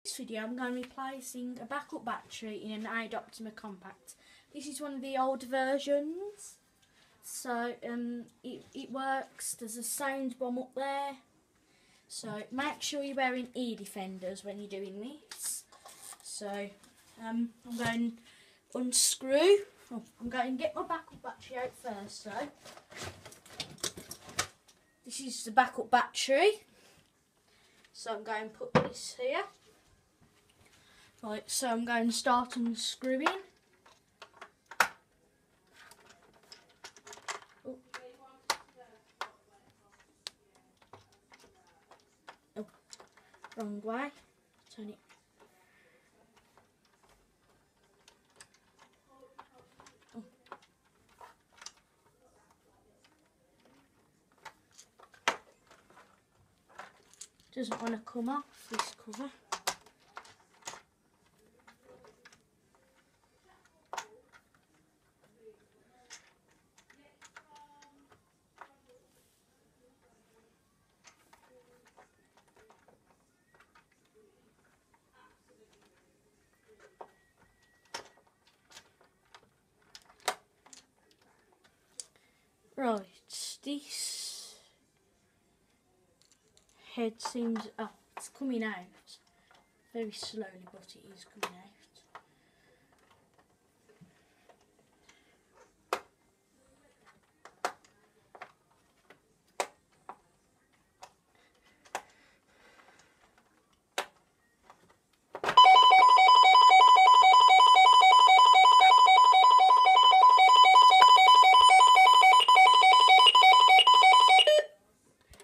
In this video I'm going to be replacing a backup battery in an Aid Optima Compact. This is one of the old versions, so it works. There's a sound bomb up there, so make sure you're wearing ear defenders when you're doing this. So I'm going to unscrew. I'm going to get my backup battery out first. So this is the backup battery. So I'm going to put this here. Right, so I'm going to start unscrewing. Oh. Oh, wrong way. Turn it. Oh. Doesn't want to come off this cover. Right, this head seems, it's coming out very slowly, but it is coming out.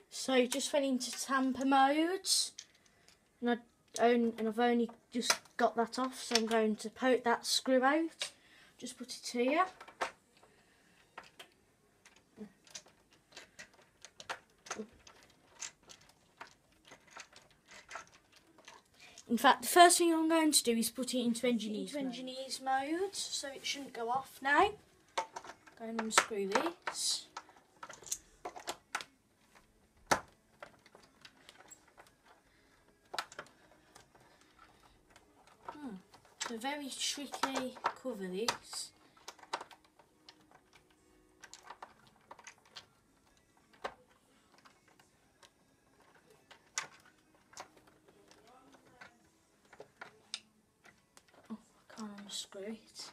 So it just went into tamper mode, and I've only just got that off, so I'm going to poke that screw out. Just put it here. In fact, the first thing I'm going to do is put it into engineer's mode, so it shouldn't go off now. Going to unscrew this. It's a very tricky cover, this. Oh, I can't unscrew it.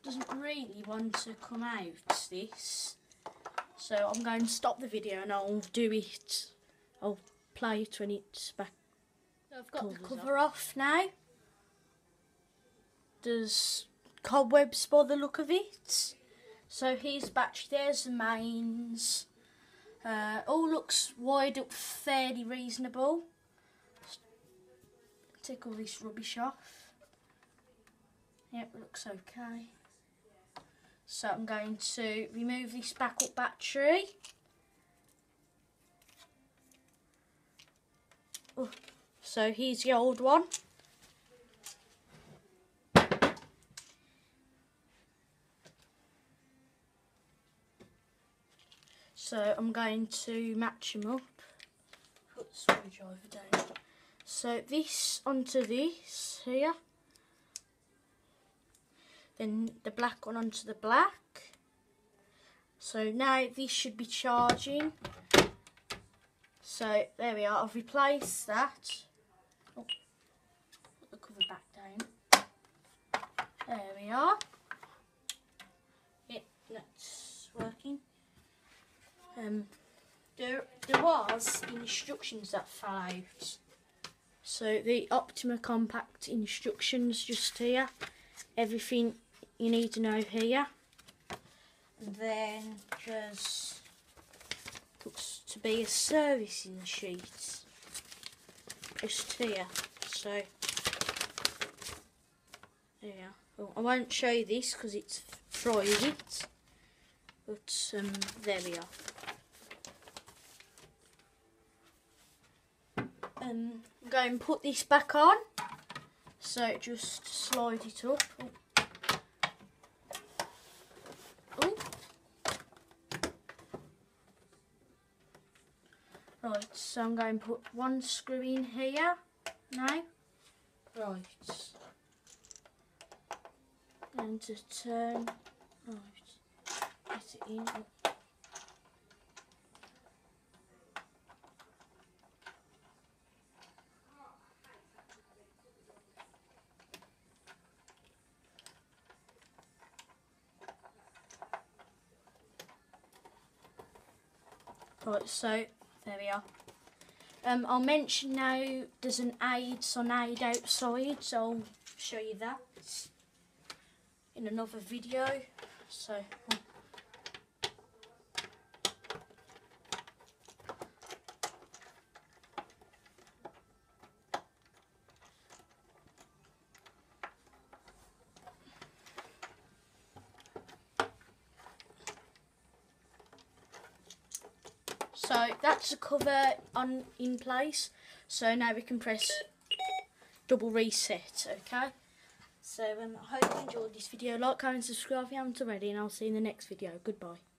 Doesn't really want to come out, this, so I'm going to stop the video and I'll do it. I'll play it when it's back. So I've got the cover off now. There's cobwebs by the look of it. So here's the battery, there's the mains. All looks wired up fairly reasonable. Take all this rubbish off. Yep, looks okay. So I'm going to remove this backup battery. Oh, so here's the old one. So I'm going to match them up. Put the screwdriver down. So this onto this here. Then the black one onto the black. So now this should be charging. So there we are, I've replaced that. Oh, put the cover back down. There we are. Yep, that's working. There was instructions that fell out. So the Optima Compact instructions just here. Everything you need to know here. And then there's looks to be a servicing sheet just here. So there. Well, I won't show you this because it's private, but there we are. go and put this back on. So just slide it up. Oh. Right, so I'm going to put one screw in here now. Right. Going to turn. Right. Get it in. Right, so there we are. I'll mention now there's an aids on aid outside, so I'll show you that in another video. So that's the cover in place. So now we can press double reset. Okay. So I hope you enjoyed this video. Like, comment, subscribe if you haven't already, and I'll see you in the next video. Goodbye.